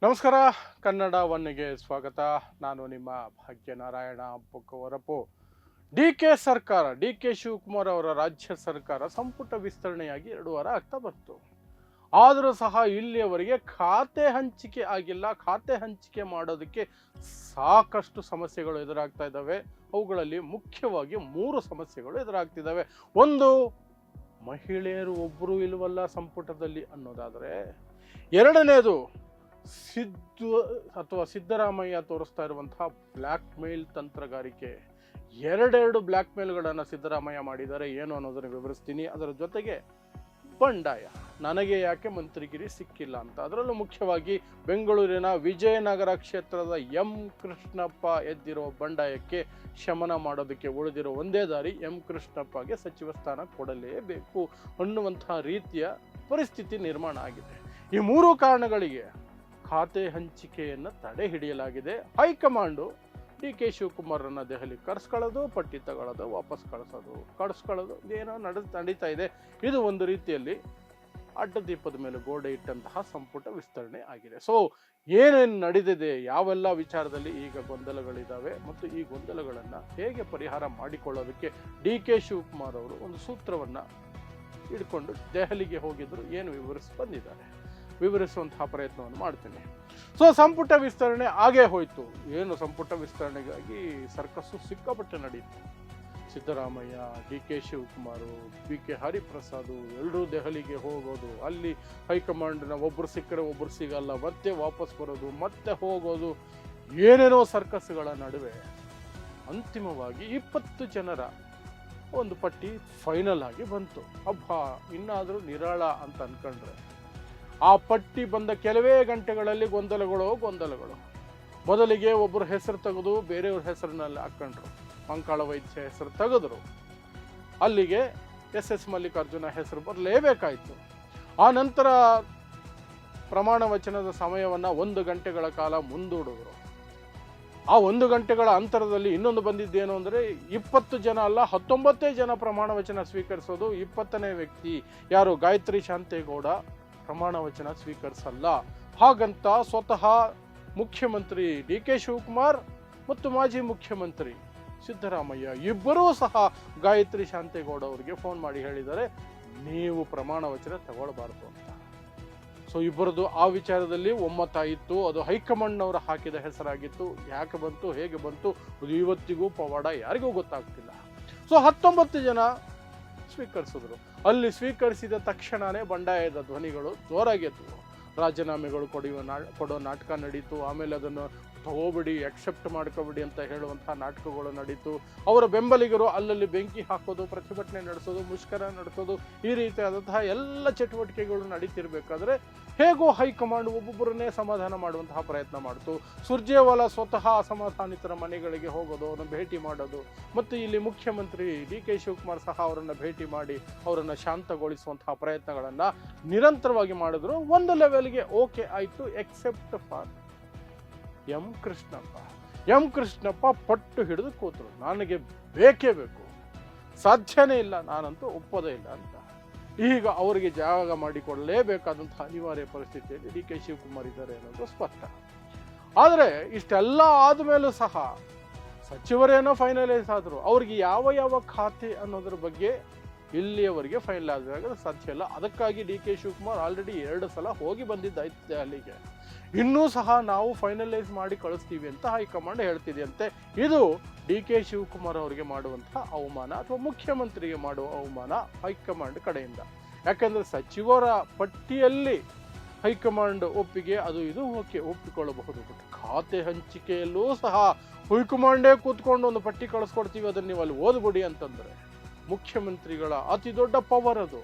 ನಮಸ್ಕಾರ. ಕನ್ನಡ ಒನ್ಗೆ ಸ್ವಾಗತ. ನಾನು ನಿಮ್ಮ ಭಾಗ್ಯನಾರಾಯಣ ಬೊಕ್ಕವರಪು. ಡಿ ಕೆ ಶಿವಕುಮಾರ್ ಅವರ ರಾಜ್ಯ ಸರ್ಕಾರ ಸಂಪುಟ ವಿಸ್ತರಣೆಯಾಗಿ 2 ವಾರ ಆಗ್ತಾ ಬಂತು. ಆದರೂ ಸಹ ಇಲ್ಲಿಯವರೆಗೆ ಖಾತೆ ಹಂಚಿಕೆ ಆಗಿಲ್ಲ. ಖಾತೆ ಹಂಚಿಕೆ ಮಾಡೋದಕ್ಕೆ ಸಾಕಷ್ಟು ಸಮಸ್ಯೆಗಳು ಎದುರಾಗ್ತಾ ಇದ್ದಾವೆ. ಅವುಗಳಲ್ಲಿ ಮುಖ್ಯವಾಗಿ 3 ಸಮಸ್ಯೆಗಳು ಎದುರಾಗ್ತಿದ್ದಾವೆ. ಒಂದು, ಮಹಿಳೆಯರು ಒಬ್ಬರು ಇಲ್ವಲ್ಲ ಸಂಪುಟದಲ್ಲಿ ಅನ್ನೋದಾದರೆ. ಎರಡನೇದು, ಸಿದ್ದರಾಮಯ್ಯ ತೋರಿಸ್ತಾ ಇರುವಂತಹ ಬ್ಲ್ಯಾಕ್ ಮೇಲ್ ತಂತ್ರಗಾರಿಕೆ. ಎರಡೆರಡು ಬ್ಲ್ಯಾಕ್ ಮೇಲ್ಗಳನ್ನು ಸಿದ್ದರಾಮಯ್ಯ ಮಾಡಿದ್ದಾರೆ. ಏನು ಅನ್ನೋದನ್ನು ವಿವರಿಸ್ತೀನಿ. ಅದರ ಜೊತೆಗೆ ಬಂಡಾಯ, ನನಗೆ ಯಾಕೆ ಮಂತ್ರಿಗಿರಿ ಸಿಕ್ಕಿಲ್ಲ ಅಂತ. ಅದರಲ್ಲೂ ಮುಖ್ಯವಾಗಿ ಬೆಂಗಳೂರಿನ ವಿಜಯನಗರ ಕ್ಷೇತ್ರದ ಎಂ ಕೃಷ್ಣಪ್ಪ ಎದ್ದಿರೋ ಬಂಡಾಯಕ್ಕೆ ಶಮನ ಮಾಡೋದಕ್ಕೆ ಉಳಿದಿರೋ ಒಂದೇ ದಾರಿ, ಎಂ ಕೃಷ್ಣಪ್ಪಗೆ ಸಚಿವ ಸ್ಥಾನ ಕೊಡಲೇಬೇಕು ಅನ್ನುವಂತಹ ರೀತಿಯ ಪರಿಸ್ಥಿತಿ ನಿರ್ಮಾಣ ಆಗಿದೆ. ಈ 3 ಕಾರಣಗಳಿಗೆ ಖಾತೆ ಹಂಚಿಕೆಯನ್ನು ತಡೆ ಹಿಡಿಯಲಾಗಿದೆ. ಹೈಕಮಾಂಡು ಡಿ ಕೆ ಶಿವಕುಮಾರನ್ನ ದೆಹಲಿ ಕರೆಸ್ಕೊಳ್ಳೋದು, ಪಟ್ಟಿ ತಗೊಳ್ಳೋದು, ವಾಪಸ್ ಕಳಿಸ್ಕೊಳ್ಳೋದು ಏನೋ ನಡೀತಾ ಇದೆ. ಇದು ಒಂದು ರೀತಿಯಲ್ಲಿ ಅಡ್ಡದೀಪದ ಮೇಲೆ ಗೋಡೆ ಇಟ್ಟಂತಹ ಸಂಪುಟ ವಿಸ್ತರಣೆ ಆಗಿದೆ. ಸೊ ಏನೇನು ನಡೆದಿದೆ, ಯಾವೆಲ್ಲ ವಿಚಾರದಲ್ಲಿ ಈಗ ಗೊಂದಲಗಳಿದ್ದಾವೆ ಮತ್ತು ಈ ಗೊಂದಲಗಳನ್ನು ಹೇಗೆ ಪರಿಹಾರ ಮಾಡಿಕೊಳ್ಳೋದಕ್ಕೆ ಡಿ ಕೆ ಶಿವಕುಮಾರ್ ಅವರು ಒಂದು ಸೂತ್ರವನ್ನು ಹಿಡ್ಕೊಂಡು ದೆಹಲಿಗೆ ಹೋಗಿದ್ರು, ಏನು ವಿವರಿಸುವಂತಹ ಪ್ರಯತ್ನವನ್ನು ಮಾಡ್ತೀನಿ. ಸೊ ಸಂಪುಟ ವಿಸ್ತರಣೆ ಆಗೇ ಹೋಯ್ತು. ಏನು ಸಂಪುಟ ವಿಸ್ತರಣೆಗಾಗಿ ಸರ್ಕಸ್ಸು ಸಿಕ್ಕಾಪಟ್ಟೆ ನಡೀತು. Siddaramaiah, D K Shivakumar, B K Hariprasad ಎಲ್ಲರೂ ದೆಹಲಿಗೆ ಹೋಗೋದು, ಅಲ್ಲಿ ಹೈಕಮಾಂಡ್ನ ಒಬ್ಬರು ಸಿಕ್ಕರೆ ಒಬ್ಬರು ಸಿಗಲ್ಲ, ಮತ್ತೆ ವಾಪಸ್ ಬರೋದು, ಮತ್ತೆ ಹೋಗೋದು, ಏನೇನೋ ಸರ್ಕಸ್ಗಳ ನಡುವೆ ಅಂತಿಮವಾಗಿ 20 ಜನರ ಒಂದು ಪಟ್ಟಿ ಫೈನಲ್ ಆಗಿ ಬಂತು. ಹಬ್ಬ, ಇನ್ನಾದರೂ ನಿರಾಳ ಅಂತ ಅನ್ಕೊಂಡ್ರೆ ಆ ಪಟ್ಟಿ ಬಂದ ಕೆಲವೇ ಗಂಟೆಗಳಲ್ಲಿ ಗೊಂದಲಗಳು. ಮೊದಲಿಗೆ ಒಬ್ಬರು ಹೆಸರು ತೆಗೆದು ಬೇರೆಯವ್ರ ಹೆಸರಿನಲ್ಲಿ ಹಾಕೊಂಡ್ರು. ಮಂಕಾಳ ವೈದ್ಯ ಹೆಸರು ತೆಗೆದ್ರು. ಅಲ್ಲಿಗೆ ಎಸ್ ಮಲ್ಲಿಕಾರ್ಜುನ ಹೆಸರು ಬರಲೇಬೇಕಾಯಿತು. ಆ ನಂತರ ಪ್ರಮಾಣ ವಚನದ ಸಮಯವನ್ನು 1 ಗಂಟೆಗಳ ಕಾಲ ಮುಂದೂಡಿದ್ರು. ಆ 1 ಗಂಟೆಗಳ ಅಂತರದಲ್ಲಿ ಇನ್ನೊಂದು ಬಂದಿದ್ದೇನು ಅಂದರೆ 20 ಜನ ಅಲ್ಲ, 19 ಜನ ಪ್ರಮಾಣ ವಚನ ಸ್ವೀಕರಿಸೋದು. 20ನೇ ವ್ಯಕ್ತಿ ಯಾರು, ಗಾಯತ್ರಿ ಶಾಂತೇಗೌಡ ಪ್ರಮಾಣ ವಚನ ಸ್ವೀಕರಿಸಲ್ಲ. ಹಾಗಂತ ಸ್ವತಃ ಮುಖ್ಯಮಂತ್ರಿ ಡಿ ಕೆ ಶಿವಕುಮಾರ್ ಮತ್ತು ಮಾಜಿ ಮುಖ್ಯಮಂತ್ರಿ ಸಿದ್ದರಾಮಯ್ಯ ಇಬ್ಬರೂ ಸಹ ಗಾಯತ್ರಿ ಶಾಂತೇಗೌಡ ಅವರಿಗೆ ಫೋನ್ ಮಾಡಿ ಹೇಳಿದ್ದಾರೆ, ನೀವು ಪ್ರಮಾಣ ವಚನ ತಗೊಳ್ಬಾರ್ದು ಅಂತ. ಸೊ ಇಬ್ಬರದು ಆ ವಿಚಾರದಲ್ಲಿ ಒಮ್ಮತಾಯಿತ್ತು. ಅದು ಹೈಕಮಾಂಡ್ನವರು ಹಾಕಿದ ಹೆಸರಾಗಿತ್ತು. ಯಾಕೆ ಬಂತು, ಹೇಗೆ ಬಂತು, ಅದು ಇವತ್ತಿಗೂ ಪವಾಡ, ಯಾರಿಗೂ ಗೊತ್ತಾಗ್ತಿಲ್ಲ. ಸೊ 19 ಜನ ಸ್ವೀಕರಿಸಿದ್ರು. ಅಲ್ಲಿ ಸ್ವೀಕರಿಸಿದ ತಕ್ಷಣವೇ ಬಂಡಾಯದ ಧ್ವನಿಗಳು ಜೋರಾಗಿತ್ತು. ರಾಜೀನಾಮೆಗಳು ಕೊಡೋ ನಾಟಕ ನಡೀತು. ಆಮೇಲೆ ಅದನ್ನು ತಗೋಬಿಡಿ, ಅಕ್ಸೆಪ್ಟ್ ಮಾಡ್ಕೋಬಿಡಿ ಅಂತ ಹೇಳುವಂತಹ ನಾಟಕಗಳು ನಡೀತು. ಅವರ ಬೆಂಬಲಿಗರು ಅಲ್ಲಲ್ಲಿ ಬೆಂಕಿ ಹಾಕೋದು, ಪ್ರತಿಭಟನೆ ನಡೆಸೋದು, ಮುಷ್ಕರ ನಡೆಸೋದು, ಈ ರೀತಿಯಾದಂತಹ ಎಲ್ಲ ಚಟುವಟಿಕೆಗಳು ನಡೀತಿರ್ಬೇಕಾದ್ರೆ ಹೇಗೋ ಹೈಕಮಾಂಡ್ ಒಬ್ಬೊಬ್ಬರನ್ನೇ ಸಮಾಧಾನ ಮಾಡುವಂತಹ ಪ್ರಯತ್ನ ಮಾಡಿತು. ಸುರ್ಜೇವಾಲಾ ಸ್ವತಃ ಅಸಮಾಧಾನಿತರ ಮನೆಗಳಿಗೆ ಹೋಗೋದು, ಅವರನ್ನು ಭೇಟಿ ಮಾಡೋದು, ಮತ್ತು ಇಲ್ಲಿ ಮುಖ್ಯಮಂತ್ರಿ ಡಿ ಕೆ ಶಿವಕುಮಾರ್ ಸಹ ಅವರನ್ನು ಭೇಟಿ ಮಾಡಿ ಅವರನ್ನು ಶಾಂತಗೊಳಿಸುವಂತಹ ಪ್ರಯತ್ನಗಳನ್ನು ನಿರಂತರವಾಗಿ ಮಾಡಿದ್ರು. ಒಂದು ಲೆವೆಲ್ಗೆ ಓಕೆ ಆಯಿತು, ಎಕ್ಸೆಪ್ಟ್ ಫಾರ್ ಎಂ ಕೃಷ್ಣಪ್ಪ ಪಟ್ಟು ಹಿಡಿದು ಕೂತರು. ನನಗೆ ಬೇಕೇ ಬೇಕು, ಸಾಧ್ಯನೇ ಇಲ್ಲ, ನಾನಂತೂ ಒಪ್ಪೋದೇ ಇಲ್ಲ ಅಂತ. ಈಗ ಅವರಿಗೆ ಜಾಗ ಮಾಡಿಕೊಡಲೇಬೇಕಾದಂತಹ ಅನಿವಾರ್ಯ ಪರಿಸ್ಥಿತಿಯಲ್ಲಿ ಡಿ ಕೆ ಶಿವಕುಮಾರ್ ಇದ್ದಾರೆ ಅನ್ನೋದು ಸ್ಪಷ್ಟ. ಆದರೆ ಇಷ್ಟೆಲ್ಲ ಆದಮೇಲೂ ಸಹ ಸಚಿವರೇನೋ ಫೈನಲೈಸ್ ಆದರು. ಅವ್ರಿಗೆ ಯಾವ ಖಾತೆ ಅನ್ನೋದ್ರ ಬಗ್ಗೆ ಇಲ್ಲಿಯವರೆಗೆ ಫೈನಲ್ ಆದಾಗ ಸಾಧ್ಯ ಇಲ್ಲ. ಅದಕ್ಕಾಗಿ ಡಿ ಕೆ ಶಿವಕುಮಾರ್ ಆಲ್ರೆಡಿ 2 ಸಲ ಹೋಗಿ ಬಂದಿದ್ದಾಯ್ತು ಅಲ್ಲಿಗೆ. ಇನ್ನೂ ಸಹ ನಾವು ಫೈನಲೈಸ್ ಮಾಡಿ ಕಳಿಸ್ತೀವಿ ಅಂತ ಹೈಕಮಾಂಡ್ ಹೇಳ್ತಿದೆಯಂತೆ. ಇದು ಡಿ ಕೆ ಶಿವಕುಮಾರ್ ಅವರಿಗೆ ಮಾಡುವಂತಹ ಅವಮಾನ ಅಥವಾ ಮುಖ್ಯಮಂತ್ರಿಗೆ ಮಾಡುವ ಅವಮಾನ ಹೈಕಮಾಂಡ್ ಕಡೆಯಿಂದ. ಯಾಕಂದರೆ ಸಚಿವರ ಪಟ್ಟಿಯಲ್ಲಿ ಹೈಕಮಾಂಡ್ ಒಪ್ಪಿಗೆ ಅದು ಇದು ಓಕೆ, ಒಪ್ಪಿಕೊಳ್ಳಬಹುದು. ಬಟ್ ಖಾತೆ ಹಂಚಿಕೆಯಲ್ಲೂ ಸಹ ಹೈಕಮಾಂಡೇ ಕೂತ್ಕೊಂಡು ಒಂದು ಪಟ್ಟಿ ಕಳಿಸ್ಕೊಡ್ತೀವಿ, ಅದನ್ನು ನೀವು ಅಲ್ಲಿ ಓದ್ಬಿಡಿ ಅಂತಂದರೆ ಮುಖ್ಯಮಂತ್ರಿಗಳ ಅತಿ ದೊಡ್ಡ ಪವರ್ ಅದು.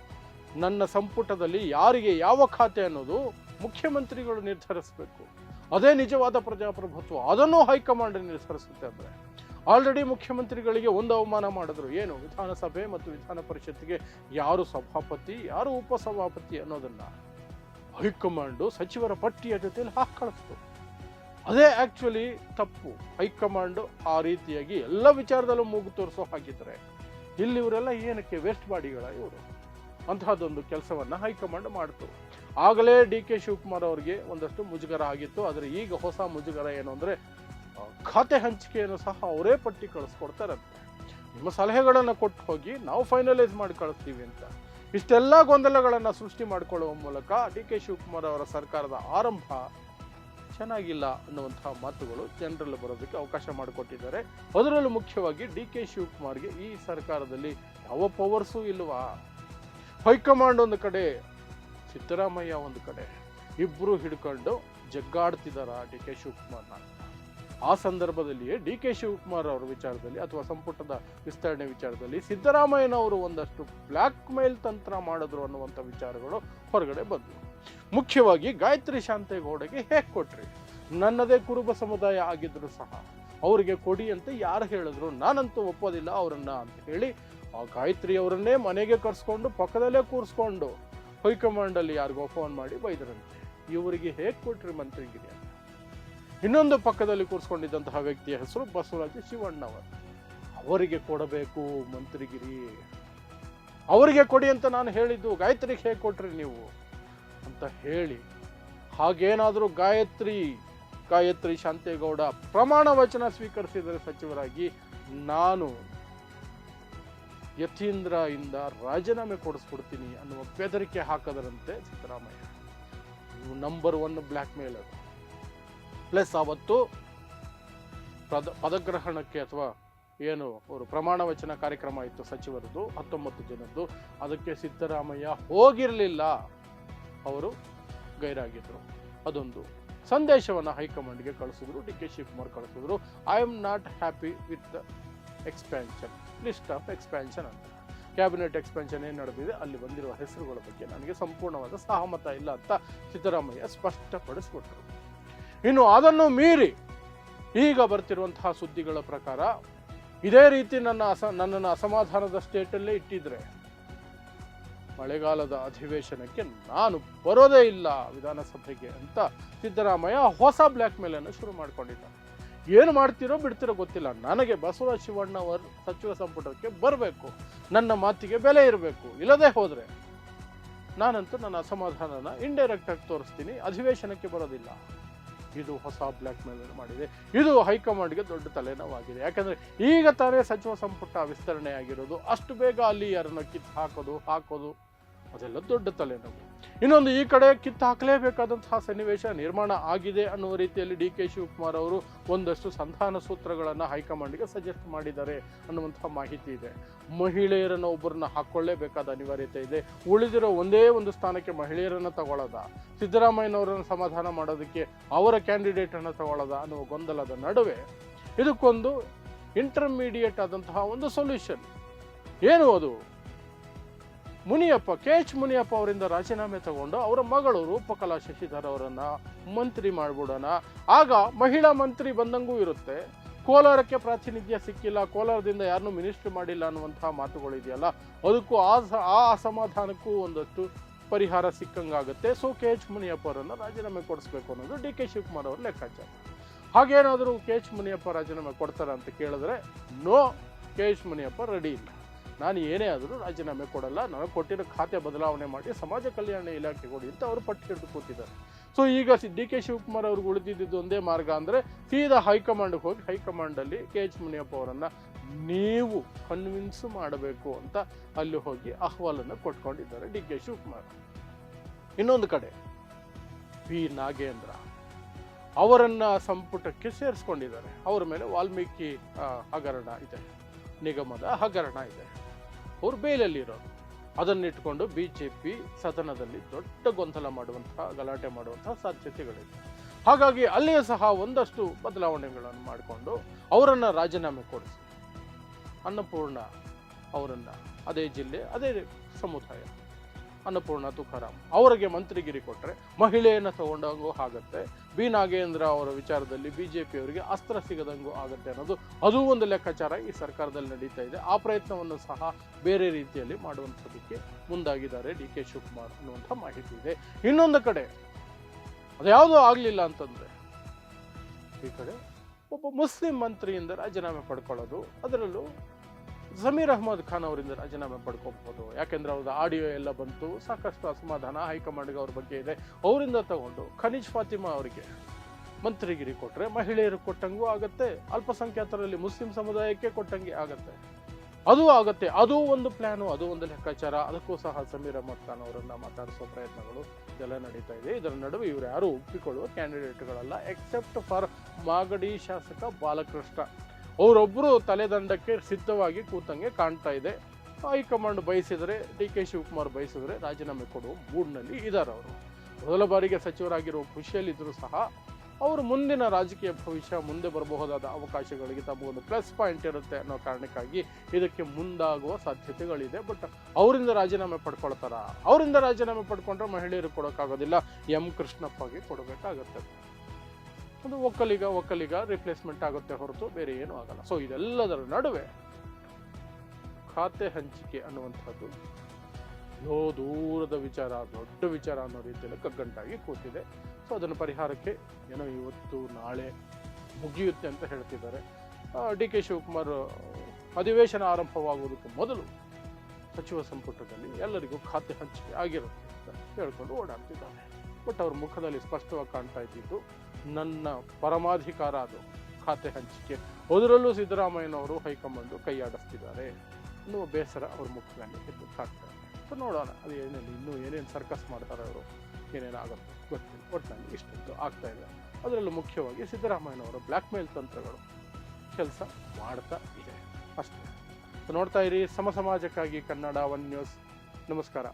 ನನ್ನ ಸಂಪುಟದಲ್ಲಿ ಯಾರಿಗೆ ಯಾವ ಖಾತೆ ಅನ್ನೋದು ಮುಖ್ಯಮಂತ್ರಿಗಳು ನಿರ್ಧರಿಸಬೇಕು. ಅದೇ ನಿಜವಾದ ಪ್ರಜಾಪ್ರಭುತ್ವ. ಅದನ್ನು ಹೈಕಮಾಂಡ್ ನಿರ್ಧರಿಸುತ್ತೆ. ಅಂದರೆ ಆಲ್ರೆಡಿ ಮುಖ್ಯಮಂತ್ರಿಗಳಿಗೆ ಒಂದು ಅವಮಾನ ಮಾಡಿದ್ರು. ಏನು, ವಿಧಾನಸಭೆ ಮತ್ತು ವಿಧಾನ ಪರಿಷತ್ತಿಗೆ ಯಾರು ಸಭಾಪತಿ, ಯಾರು ಉಪಸಭಾಪತಿ ಅನ್ನೋದನ್ನು ಹೈಕಮಾಂಡು ಸಚಿವರ ಪಟ್ಟಿಯ ಜೊತೆಯಲ್ಲಿ ಕಳಿಸ್ತು. ಅದೇ ಆ್ಯಕ್ಚುಲಿ ತಪ್ಪು. ಹೈಕಮಾಂಡು ಆ ರೀತಿಯಾಗಿ ಎಲ್ಲ ವಿಚಾರದಲ್ಲೂ ಮೂಗು ತೋರಿಸೋ ಹಾಗಿದ್ರೆ ಇಲ್ಲಿ ಇವರೆಲ್ಲ ಏನಕ್ಕೆ ವೇಸ್ಟ್ ಬಾಡಿಗಳ ಇವರು ಅಂತಹದ್ದೊಂದು ಕೆಲಸವನ್ನು ಹೈಕಮಾಂಡ್ ಮಾಡ್ತು. ಆಗಲೇ ಡಿ ಕೆ ಶಿವಕುಮಾರ್ ಅವರಿಗೆ ಒಂದಷ್ಟು ಮುಜುಗರ ಆಗಿತ್ತು. ಆದರೆ ಈಗ ಹೊಸ ಮುಜುಗರ ಏನು ಅಂದರೆ ಖಾತೆ ಹಂಚಿಕೆಯನ್ನು ಸಹ ಅವರೇ ಪಟ್ಟಿ ಕಳಿಸ್ಕೊಡ್ತಾರಂತೆ. ನಿಮ್ಮ ಸಲಹೆಗಳನ್ನು ಕೊಟ್ಟು ಹೋಗಿ ನಾವು ಫೈನಲೈಸ್ ಮಾಡಿ ಕಳಿಸ್ತೀವಿ ಅಂತ. ಇಷ್ಟೆಲ್ಲ ಗೊಂದಲಗಳನ್ನು ಸೃಷ್ಟಿ ಮಾಡಿಕೊಳ್ಳುವ ಮೂಲಕ ಡಿ ಕೆ ಶಿವಕುಮಾರ್ ಅವರ ಸರ್ಕಾರದ ಆರಂಭ ಚೆನ್ನಾಗಿಲ್ಲ ಅನ್ನುವಂತಹ ಮಾತುಗಳು ಜನರಲ್ಲಿ ಬರೋದಕ್ಕೆ ಅವಕಾಶ ಮಾಡಿಕೊಟ್ಟಿದ್ದಾರೆ. ಅದರಲ್ಲೂ ಮುಖ್ಯವಾಗಿ ಡಿ ಕೆ ಶಿವಕುಮಾರ್ಗೆ ಈ ಸರ್ಕಾರದಲ್ಲಿ ಯಾವ ಪವರ್ಸೂ ಇಲ್ವಾ? ಹೈಕಮಾಂಡ್ ಒಂದು ಕಡೆ, ಸಿದ್ದರಾಮಯ್ಯ ಒಂದು ಕಡೆ, ಇಬ್ಬರು ಹಿಡ್ಕೊಂಡು ಜಗ್ಗಾಡ್ತಿದಾರ ಡಿ ಕೆ ಶಿವಕುಮಾರ್ನ. ಆ ಸಂದರ್ಭದಲ್ಲಿಯೇ ಡಿ ಕೆ ಶಿವಕುಮಾರ್ ಅವರ ವಿಚಾರದಲ್ಲಿ ಅಥವಾ ಸಂಪುಟದ ವಿಸ್ತರಣೆ ವಿಚಾರದಲ್ಲಿ ಸಿದ್ದರಾಮಯ್ಯನವರು ಒಂದಷ್ಟು ಬ್ಲ್ಯಾಕ್ ಮೇಲ್ ತಂತ್ರ ಮಾಡಿದ್ರು ಅನ್ನುವಂಥ ವಿಚಾರಗಳು ಹೊರಗಡೆ ಬಂದವು. ಮುಖ್ಯವಾಗಿ ಗಾಯತ್ರಿ ಶಾಂತೇಗೌಡಗೆ ಹೇಗೆ ಕೊಟ್ರಿ? ನನ್ನದೇ ಕುರುಬ ಸಮುದಾಯ ಆಗಿದ್ರು ಸಹ ಅವರಿಗೆ ಕೊಡಿ ಅಂತ ಯಾರು ಹೇಳಿದ್ರು? ನಾನಂತೂ ಒಪ್ಪೋದಿಲ್ಲ ಅವರನ್ನ ಅಂತ ಹೇಳಿ ಆ ಗಾಯತ್ರಿ ಅವರನ್ನೇ ಮನೆಗೆ ಕರ್ಸ್ಕೊಂಡು ಪಕ್ಕದಲ್ಲೇ ಕೂರಿಸ್ಕೊಂಡು ಹೈಕಮಾಂಡಲ್ಲಿ ಯಾರಿಗೋ ಫೋನ್ ಮಾಡಿ ಬೈದರಂತೆ. ಇವರಿಗೆ ಹೇಗೆ ಕೊಟ್ರಿ ಮಂತ್ರಿಗಿರಿ ಅಂತ. ಇನ್ನೊಂದು ಪಕ್ಕದಲ್ಲಿ ಕೂರಿಸ್ಕೊಂಡಿದ್ದಂತಹ ವ್ಯಕ್ತಿಯ ಹೆಸರು ಬಸವರಾಜ ಶಿವಣ್ಣವರು. ಅವರಿಗೆ ಕೊಡಬೇಕು ಮಂತ್ರಿಗಿರಿ, ಅವರಿಗೆ ಕೊಡಿ ಅಂತ ನಾನು ಹೇಳಿದ್ದು, ಗಾಯತ್ರಿಗೆ ಹೇಗೆ ಕೊಟ್ರಿ ನೀವು ಅಂತ ಹೇಳಿ, ಹಾಗೇನಾದರೂ ಗಾಯತ್ರಿ ಶಾಂತೇಗೌಡ ಪ್ರಮಾಣ ವಚನ ಸ್ವೀಕರಿಸಿದರೆ ಸಚಿವರಾಗಿ ನಾನು ಯತೀಂದ್ರ ಇಂದ ರಾಜೀನಾಮೆ ಕೊಡಿಸ್ಕೊಡ್ತೀನಿ ಅನ್ನುವ ಬೆದರಿಕೆ ಹಾಕದರಂತೆ ಸಿದ್ದರಾಮಯ್ಯ. ನಂಬರ್ 1 ಬ್ಲ್ಯಾಕ್ ಮೇಲ್ ಅದು. ಪ್ಲಸ್ ಅವತ್ತು ಪದಗ್ರಹಣಕ್ಕೆ ಅಥವಾ ಏನು ಅವರು ಪ್ರಮಾಣ ವಚನ ಕಾರ್ಯಕ್ರಮ ಇತ್ತು ಸಚಿವರದ್ದು 19 ಜನದ್ದು, ಅದಕ್ಕೆ ಸಿದ್ದರಾಮಯ್ಯ ಹೋಗಿರಲಿಲ್ಲ, ಅವರು ಗೈರಾಗಿದ್ರು. ಅದೊಂದು ಸಂದೇಶವನ್ನು ಹೈಕಮಾಂಡ್ಗೆ ಕಳಿಸಿದ್ರು, ಡಿ ಕೆ ಶಿವಕುಮಾರ್ ಕಳಿಸಿದ್ರು. I am not happy with the expansion, list of expansion ಅಂತ. ಕ್ಯಾಬಿನೆಟ್ ಎಕ್ಸ್ಪ್ಯಾನ್ಷನ್ ಏನು ನಡೆದಿದೆ ಅಲ್ಲಿ ಬಂದಿರುವ ಹೆಸರುಗಳ ಬಗ್ಗೆ ನನಗೆ ಸಂಪೂರ್ಣವಾದ ಸಹಮತ ಇಲ್ಲ ಅಂತ ಸಿದ್ದರಾಮಯ್ಯ ಸ್ಪಷ್ಟಪಡಿಸಿಕೊಟ್ರು. ಇನ್ನು ಅದನ್ನು ಮೀರಿ ಈಗ ಬರ್ತಿರುವಂತಹ ಸುದ್ದಿಗಳ ಪ್ರಕಾರ ಇದೇ ರೀತಿ ನನ್ನನ್ನು ಅಸಮಾಧಾನದ ಸ್ಟೇಟಲ್ಲೇ ಇಟ್ಟಿದ್ರೆ ಮಳೆಗಾಲದ ಅಧಿವೇಶನಕ್ಕೆ ನಾನು ಬರೋದೇ ಇಲ್ಲ ವಿಧಾನಸಭೆಗೆ ಅಂತ ಸಿದ್ದರಾಮಯ್ಯ ಹೊಸ ಬ್ಲ್ಯಾಕ್ ಮೇಲ್ ಅನ್ನು ಶುರು ಮಾಡ್ಕೊಂಡಿದ್ದಾರೆ. ಏನು ಮಾಡ್ತಿರೋ ಬಿಡ್ತಿರೋ ಗೊತ್ತಿಲ್ಲ, ನನಗೆ ಬಸವರಾಜ ಶಿವಣ್ಣ ಅವರು ಸಚಿವ ಸಂಪುಟಕ್ಕೆ ಬರಬೇಕು, ನನ್ನ ಮಾತಿಗೆ ಬೆಲೆ ಇರಬೇಕು, ಇಲ್ಲದೆ ಹೋದರೆ ನಾನಂತೂ ನನ್ನ ಅಸಮಾಧಾನನ ಇಂಡೈರೆಕ್ಟ್ ಆಗಿ ತೋರಿಸ್ತೀನಿ, ಅಧಿವೇಶನಕ್ಕೆ ಬರೋದಿಲ್ಲ. ಇದು ಹೊಸ ಬ್ಲ್ಯಾಕ್ ಮೇಲ್ ಮಾಡಿದೆ. ಇದು ಹೈಕಮಾಂಡ್ಗೆ ದೊಡ್ಡ ತಲೆನೋವಾಗಿದೆ. ಯಾಕಂದ್ರೆ ಈಗ ತಾನೇ ಸಚಿವ ಸಂಪುಟ ವಿಸ್ತರಣೆ ಆಗಿರೋದು, ಅಷ್ಟು ಬೇಗ ಅಲ್ಲಿ ಯಾರನ್ನ ಕಿತ್ತು ಹಾಕೋದು ಅದೆಲ್ಲ ದೊಡ್ಡ ತಲೆನೋವು. ಇನ್ನೊಂದು ಈ ಕಡೆ ಕಿತ್ತು ಹಾಕಲೇಬೇಕಾದಂತಹ ಸನ್ನಿವೇಶ ನಿರ್ಮಾಣ ಆಗಿದೆ ಅನ್ನುವ ರೀತಿಯಲ್ಲಿ ಡಿ ಕೆ ಶಿವಕುಮಾರ್ ಅವರು ಒಂದಷ್ಟು ಸಂಧಾನ ಸೂತ್ರಗಳನ್ನು ಹೈಕಮಾಂಡ್ಗೆ ಸಜೆಸ್ಟ್ ಮಾಡಿದ್ದಾರೆ ಅನ್ನುವಂತಹ ಮಾಹಿತಿ ಇದೆ. ಮಹಿಳೆಯರನ್ನು ಒಬ್ಬರನ್ನ ಹಾಕೊಳ್ಳೇಬೇಕಾದ ಅನಿವಾರ್ಯತೆ ಇದೆ. ಉಳಿದಿರೋ ಒಂದೇ ಒಂದು ಸ್ಥಾನಕ್ಕೆ ಮಹಿಳೆಯರನ್ನು ತಗೊಳ್ಳೋದ, ಸಿದ್ದರಾಮಯ್ಯನವರನ್ನು ಸಮಾಧಾನ ಮಾಡೋದಕ್ಕೆ ಅವರ ಕ್ಯಾಂಡಿಡೇಟ್ ಅನ್ನು ತಗೊಳ್ಳೋದ ಅನ್ನುವ ಗೊಂದಲದ ನಡುವೆ ಇದಕ್ಕೊಂದು ಇಂಟರ್ಮೀಡಿಯೇಟ್ ಆದಂತಹ ಒಂದು ಸೊಲ್ಯೂಷನ್ ಏನು? ಅದು ಕೆ ಎಚ್ ಮುನಿಯಪ್ಪ ಅವರಿಂದ ರಾಜೀನಾಮೆ ತಗೊಂಡು ಅವರ ಮಗಳು ರೂಪಕಲಾ ಶಶಿಧರ್ ಅವರನ್ನ ಮಂತ್ರಿ ಮಾಡ್ಬಿಡೋಣ. ಆಗ ಮಹಿಳಾ ಮಂತ್ರಿ ಬಂದಂಗೂ ಇರುತ್ತೆ. ಕೋಲಾರಕ್ಕೆ ಪ್ರಾತಿನಿಧ್ಯ ಸಿಕ್ಕಿಲ್ಲ, ಕೋಲಾರದಿಂದ ಯಾರನ್ನೂ ಮಿನಿಸ್ಟ್ರಿ ಮಾಡಿಲ್ಲ ಅನ್ನುವಂತಹ ಮಾತುಗಳಿದೆಯಲ್ಲ, ಅದಕ್ಕೂ ಆ ಅಸಮಾಧಾನಕ್ಕೂ ಒಂದಷ್ಟು ಪರಿಹಾರ ಸಿಕ್ಕಂಗಾಗುತ್ತೆ. ಸೊ ಕೆ ಎಚ್ ಮುನಿಯಪ್ಪ ಅವರನ್ನು ರಾಜೀನಾಮೆ ಕೊಡಿಸ್ಬೇಕು ಅನ್ನೋದು ಡಿ ಕೆ ಶಿವಕುಮಾರ್ ಅವರ ಲೆಕ್ಕಾಚಾರ. ಹಾಗೇನಾದರೂ ಕೆ ಎಚ್ ಮುನಿಯಪ್ಪ ರಾಜೀನಾಮೆ ಕೊಡ್ತಾರ ಅಂತ ಕೇಳಿದ್ರೆ no, K H Muniyappa ready ಇಲ್ಲ, ನಾನು ಏನೇ ಆದರೂ ರಾಜೀನಾಮೆ ಕೊಡಲ್ಲ, ನನಗೆ ಕೊಟ್ಟಿರೋ ಖಾತೆ ಬದಲಾವಣೆ ಮಾಡಿ ಸಮಾಜ ಕಲ್ಯಾಣ ಇಲಾಖೆ ಕೊಡಿ ಅಂತ ಅವರು ಪಟ್ಟು ಹಿಡಿದು ಕೂತಿದ್ದಾರೆ. ಸೊ ಈಗ ಡಿ ಕೆ ಶಿವಕುಮಾರ್ ಅವ್ರಿಗೆ ಉಳಿದಿದ್ದು ಒಂದೇ ಮಾರ್ಗ ಅಂದರೆ ಸೀದಾ ಹೈಕಮಾಂಡ್ಗೆ ಹೋಗಿ ಹೈಕಮಾಂಡಲ್ಲಿ ಕೆ ಎಚ್ ಮುನಿಯಪ್ಪ ಅವರನ್ನು ನೀವು ಕನ್ವಿನ್ಸ್ ಮಾಡಬೇಕು ಅಂತ ಅಲ್ಲಿ ಹೋಗಿ ಅಹವಾಲನ್ನು ಕೊಟ್ಕೊಂಡಿದ್ದಾರೆ ಡಿ ಕೆ ಶಿವಕುಮಾರ್. ಇನ್ನೊಂದು ಕಡೆ ಪಿ ನಾಗೇಂದ್ರ ಅವರನ್ನು ಸಂಪುಟಕ್ಕೆ ಸೇರಿಸ್ಕೊಂಡಿದ್ದಾರೆ. ಅವರ ಮೇಲೆ ವಾಲ್ಮೀಕಿ ಹಗರಣ ಇದೆ, ನಿಗಮದ ಹಗರಣ ಇದೆ, ಅವರು ಬೇಲಲ್ಲಿರೋರು. ಅದನ್ನಿಟ್ಕೊಂಡು ಬಿಜೆಪಿ ಸದನದಲ್ಲಿ ದೊಡ್ಡ ಗೊಂದಲ ಮಾಡುವಂತಹ, ಗಲಾಟೆ ಮಾಡುವಂತಹ ಸಾಧ್ಯತೆಗಳಿದೆ. ಹಾಗಾಗಿ ಅಲ್ಲಿಯೂ ಸಹ ಒಂದಷ್ಟು ಬದಲಾವಣೆಗಳನ್ನು ಮಾಡಿಕೊಂಡು ಅವರನ್ನು ರಾಜೀನಾಮೆ ಕೊಡಿಸಿ ಅನ್ನಪೂರ್ಣ ಅವರನ್ನು, ಅದೇ ಜಿಲ್ಲೆ ಅದೇ ಸಮುದಾಯ, ಅನ್ನಪೂರ್ಣ ತುಕಾರಾಮ್ ಅವರಿಗೆ ಮಂತ್ರಿಗಿರಿ ಕೊಟ್ಟರೆ ಮಹಿಳೆಯನ್ನು ತಗೊಂಡಂಗೂ ಆಗುತ್ತೆ. ಬಿ ನಾಗೇಂದ್ರ ಅವರ ವಿಚಾರದಲ್ಲಿ ಬಿಜೆಪಿ ಅವರಿಗೆ ಅಸ್ತ್ರ ಸಿಗದಂಗೂ ಆಗುತ್ತೆ ಅನ್ನೋದು ಅದು ಒಂದು ಲೆಕ್ಕಾಚಾರ ಈ ಸರ್ಕಾರದಲ್ಲಿ ನಡೀತಾ ಇದೆ. ಆ ಪ್ರಯತ್ನವನ್ನು ಸಹ ಬೇರೆ ರೀತಿಯಲ್ಲಿ ಮಾಡುವಂಥದ್ದಕ್ಕೆ ಮುಂದಾಗಿದ್ದಾರೆ ಡಿ ಕೆ ಶಿವಕುಮಾರ್ ಅನ್ನುವಂಥ ಮಾಹಿತಿ ಇದೆ. ಇನ್ನೊಂದು ಕಡೆ ಅದ್ಯಾವುದೂ ಆಗಲಿಲ್ಲ ಅಂತಂದರೆ ಈ ಕಡೆ ಒಬ್ಬ ಮುಸ್ಲಿಂ ಮಂತ್ರಿಯಿಂದ ರಾಜೀನಾಮೆ ಪಡ್ಕೊಳ್ಳೋದು, ಅದರಲ್ಲೂ ಜಮೀರ್ ಅಹ್ಮದ್ ಖಾನ್ ಅವರಿಂದ ರಾಜೀನಾಮೆ ಪಡ್ಕೋಬಹುದು. ಯಾಕೆಂದ್ರೆ ಅವ್ರದ್ದು ಆಡಿಯೋ ಎಲ್ಲ ಬಂತು, ಸಾಕಷ್ಟು ಅಸಮಾಧಾನ ಹೈಕಮಾಂಡ್ಗೆ ಅವ್ರ ಬಗ್ಗೆ ಇದೆ. ಅವರಿಂದ ತಗೊಂಡು ಖನೀಜ್ ಫಾತಿಮಾ ಅವರಿಗೆ ಮಂತ್ರಿಗಿರಿ ಕೊಟ್ರೆ ಮಹಿಳೆಯರು ಕೊಟ್ಟಂಗೂ ಆಗತ್ತೆ, ಅಲ್ಪಸಂಖ್ಯಾತರಲ್ಲಿ ಮುಸ್ಲಿಂ ಸಮುದಾಯಕ್ಕೆ ಕೊಟ್ಟಂಗೆ ಆಗತ್ತೆ, ಅದು ಆಗತ್ತೆ. ಅದು ಒಂದು ಪ್ಲಾನು, ಅದು ಒಂದು ಲೆಕ್ಕಾಚಾರ. ಅದಕ್ಕೂ ಸಹ ಜಮೀರ್ ಅಹ್ಮದ್ ಖಾನ್ ಅವರನ್ನ ಮಾತಾಡಿಸುವ ಪ್ರಯತ್ನಗಳು ಎಲ್ಲ ನಡೀತಾ ಇದೆ. ಇದರ ನಡುವೆ ಇವರು ಯಾರು ಒಪ್ಪಿಕೊಳ್ಳುವ ಕ್ಯಾಂಡಿಡೇಟ್ಗಳಲ್ಲ, ಎಕ್ಸೆಪ್ಟ್ ಫಾರ್ ಮಾಗಡಿ ಶಾಸಕ ಬಾಲಕೃಷ್ಣ. ಅವರೊಬ್ಬರು ತಲೆದಂಡಕ್ಕೆ ಸಿದ್ಧವಾಗಿ ಕೂತಂಗೆ ಕಾಣ್ತಾ ಇದೆ. ಹೈಕಮಾಂಡ್ ಬಯಸಿದರೆ, ಡಿ.ಕೆ. ಶಿವಕುಮಾರ್ ಬಯಸಿದರೆ ರಾಜೀನಾಮೆ ಕೊಡುವ ಮೂಡ್ನಲ್ಲಿ ಇದ್ದಾರೆ. ಅವರು ಮೊದಲ ಬಾರಿಗೆ ಸಚಿವರಾಗಿರುವ ಖುಷಿಯಲ್ಲಿದ್ದರೂ ಸಹ ಅವರು ಮುಂದಿನ ರಾಜಕೀಯ ಭವಿಷ್ಯ, ಮುಂದೆ ಬರಬಹುದಾದ ಅವಕಾಶಗಳಿಗೆ ತಮಗೊಂದು ಪ್ಲಸ್ ಪಾಯಿಂಟ್ ಇರುತ್ತೆ ಅನ್ನೋ ಕಾರಣಕ್ಕಾಗಿ ಇದಕ್ಕೆ ಮುಂದಾಗುವ ಸಾಧ್ಯತೆಗಳಿದೆ. ಬಟ್ ಅವರಿಂದ ರಾಜೀನಾಮೆ ಪಡ್ಕೊಳ್ತಾರ? ಅವರಿಂದ ರಾಜೀನಾಮೆ ಪಡ್ಕೊಂಡ್ರೆ ಮಹಿಳೆಯರು ಕೊಡೋಕ್ಕಾಗೋದಿಲ್ಲ, ಎಂ ಕೃಷ್ಣಪ್ಪಗೆ ಕೊಡಬೇಕಾಗತ್ತೆ. ಅದು ಒಕ್ಕಲಿಗ ರಿಪ್ಲೇಸ್ಮೆಂಟ್ ಆಗುತ್ತೆ ಹೊರತು ಬೇರೆ ಏನೂ ಆಗಲ್ಲ. ಸೊ ಇದೆಲ್ಲದರ ನಡುವೆ ಖಾತೆ ಹಂಚಿಕೆ ಅನ್ನುವಂಥದ್ದು ದೂರದ ವಿಚಾರ, ದೊಡ್ಡ ವಿಚಾರ ಅನ್ನೋ ರೀತಿಯಲ್ಲಿ ಕಗ್ಗಂಟಾಗಿ ಕೂತಿದೆ. ಸೊ ಅದನ್ನು ಪರಿಹಾರಕ್ಕೆ ಏನೋ ಇವತ್ತು ನಾಳೆ ಮುಗಿಯುತ್ತೆ ಅಂತ ಹೇಳ್ತಿದ್ದಾರೆ. ಡಿ.ಕೆ. ಶಿವಕುಮಾರ್ ಅಧಿವೇಶನ ಆರಂಭವಾಗುವುದಕ್ಕೆ ಮೊದಲು ಸಚಿವ ಸಂಪುಟದಲ್ಲಿ ಎಲ್ಲರಿಗೂ ಖಾತೆ ಹಂಚಿಕೆ ಆಗಿರುತ್ತೆ ಅಂತ ಹೇಳ್ಕೊಂಡು ಓಡಾಡ್ತಿದ್ದಾರೆ. ಬಟ್ ಅವ್ರ ಮುಖದಲ್ಲಿ ಸ್ಪಷ್ಟವಾಗಿ ಕಾಣ್ತಾ ಇದ್ದಿದ್ದು ನನ್ನ ಪರಮಾಧಿಕಾರ ಅದು ಖಾತೆ ಹಂಚಿಕೆ. ಅದರಲ್ಲೂ ಸಿದ್ದರಾಮಯ್ಯನವರು ಹೈಕಮಾಂಡ್ ಕೈಯಾಡಿಸ್ತಿದ್ದಾರೆ ಅನ್ನುವ ಬೇಸರ ಅವ್ರ ಮುಖದಲ್ಲಿ ಎದ್ದು ಕಾಣ್ತಾರೆ. ಸೊ ನೋಡೋಣ ಅದು ಇನ್ನೂ ಏನೇನು ಸರ್ಕಸ್ ಮಾಡ್ತಾರೆ ಅವರು, ಏನೇನಾಗುತ್ತೆ ಗೊತ್ತಿಲ್ಲ. ಒಟ್ಟಿನಲ್ಲಿ ಇಷ್ಟೊಂದು ಆಗ್ತಾ ಇದೆ. ಅದರಲ್ಲೂ ಮುಖ್ಯವಾಗಿ ಸಿದ್ದರಾಮಯ್ಯನವರ ಬ್ಲ್ಯಾಕ್ ಮೇಲ್ ತಂತ್ರಗಳು ಕೆಲಸ ಮಾಡ್ತಾ ಇದೆ ಅಷ್ಟೇ. ನೋಡ್ತಾ ಇರಿ ಸಮಾಜಕ್ಕಾಗಿ ಕನ್ನಡ 1 ನ್ಯೂಸ್. ನಮಸ್ಕಾರ.